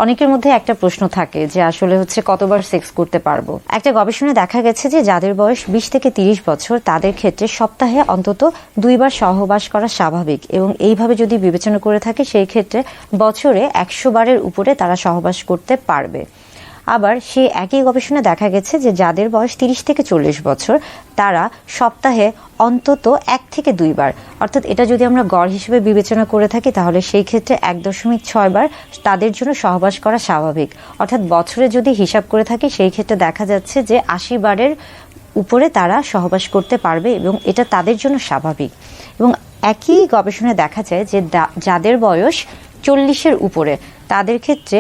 অনেকের মধ্যে একটা প্রশ্ন থাকে যে আসলে হচ্ছে কতবার সেক্স করতে পারবো। একটা গবেষণায় দেখা গেছে যে যাদের বয়স 20 থেকে 30 বছর তাদের ক্ষেত্রে সপ্তাহে অন্তত 2 বার সহবাস করা স্বাভাবিক, এবং এইভাবে যদি বিবেচনা করে থাকে সেই ক্ষেত্রে বছরে 100 বারের উপরে তারা সহবাস করতে পারবে। আবার সেই একই গবেষণায় দেখা গেছে যে যাদের বয়স 30 থেকে 40 বছর তারা সপ্তাহে অন্তত 1 থেকে 2 বার, অর্থাৎ এটা যদি আমরা গড় হিসেবে বিবেচনা করে থাকি তাহলে সেই ক্ষেত্রে 1.6 বার তাদের জন্য সহবাস করা স্বাভাবিক। অর্থাৎ বছরে যদি হিসাব করে থাকি সেই ক্ষেত্রে দেখা যাচ্ছে যে 80 বারের উপরে তারা সহবাস করতে পারবে এবং এটা তাদের জন্য স্বাভাবিক। এবং একই গবেষণায় দেখা যায় যে যাদের বয়স 40-এর উপরে তাদের ক্ষেত্রে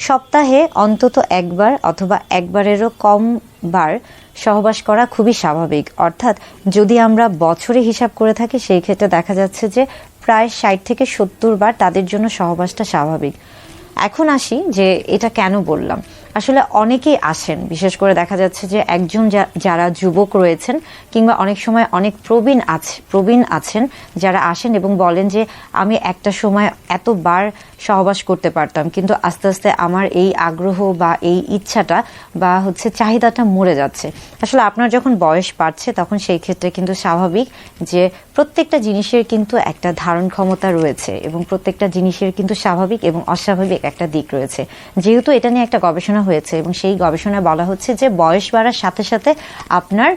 সপ্তাহে অন্তত 1 বার অথবা 1 বারেরও কম বার সহবাস করা খুবই স্বাভাবিক। অর্থাৎ যদি আমরা বছরে হিসাব করে থাকি সেই ক্ষেত্রে দেখা যাচ্ছে যে প্রায় 60 থেকে 70 বার তাদের জন্য সহবাসটা স্বাভাবিক। এখন আসি যে এটা কেন বললাম। আসলে অনেকেই আসেন, বিশেষ করে দেখা যাচ্ছে যে একজন যারা যুবক রয়েছেন কিংবা অনেক সময় অনেক প্রবীণ আছেন যারা আসেন এবং বলেন যে আমি একটা সময় এতবার সহবাস করতে পারতাম, কিন্তু আস্তে আস্তে আমার এই আগ্রহ বা এই ইচ্ছাটা বা হচ্ছে চাহিদাটা মরে যাচ্ছে। আসলে আপনার যখন বয়স বাড়ছে তখন সেই ক্ষেত্রে কিন্তু স্বাভাবিক যে প্রত্যেকটা জিনিসের কিন্তু একটা ধারণ ক্ষমতা রয়েছে এবং প্রত্যেকটা জিনিসের কিন্তু স্বাভাবিক এবং অস্বাভাবিক একটা দিক রয়েছে। যেহেতু এটা নিয়ে একটা গবেষণা হয়েছে এবং সেই গবেষণায় বলা হচ্ছে যে বয়স বাড়ার সাথে সাথে আপনার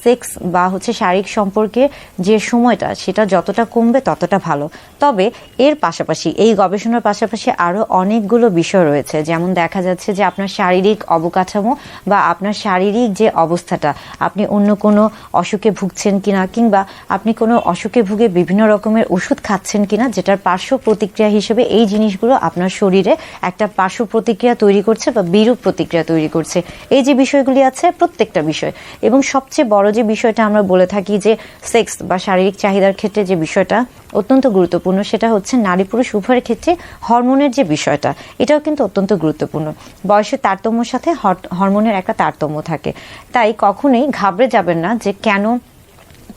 সেক্স বা হচ্ছে শারীরিক সম্পর্কে যে সময়টা সেটা যতটা কমবে ততটা ভালো। তবে এর পাশাপাশি এই গবেষণার পাশাপাশি আরও অনেকগুলো বিষয় রয়েছে, যেমন দেখা যাচ্ছে যে আপনার শারীরিক অবকাঠামো বা আপনার শারীরিক যে অবস্থাটা, আপনি অন্য কোনো অসুখে ভুগছেন কিনা কিংবা আপনি কোনো অসুখে ভুগে বিভিন্ন রকমের ওষুধ খাচ্ছেন কিনা যেটার পার্শ্ব প্রতিক্রিয়া হিসেবে এই জিনিসগুলো আপনার শরীরে একটা পার্শ্ব প্রতিক্রিয়া তৈরি করছে বা বিরূপ প্রতিক্রিয়া তৈরি করছে। এই যে বিষয়গুলি আছে প্রত্যেকটা বিষয়, এবং সবচেয়ে বড় যে বিষয়টা আমরা বলে থাকি যে সেক্স বা শারীরিক চাহিদার ক্ষেত্রে যে বিষয়টা অত্যন্ত গুরুত্বপূর্ণ সেটা হচ্ছে নারী পুরুষ উভয়ের ক্ষেত্রে হরমোনের যে বিষয়টা, এটাও কিন্তু অত্যন্ত গুরুত্বপূর্ণ। বয়সের তারতম্যের সাথে হরমোনের একটা তারতম্য থাকে, তাই কখনোই ঘাবড়ে যাবেন না যে কেন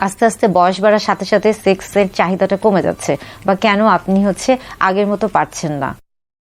আস্তে আস্তে বয়স বাড়ার সাথে সাথে সেক্সের চাহিদাটা কমে যাচ্ছে বা কেন আপনি হচ্ছে আগের মতো পারছেন না।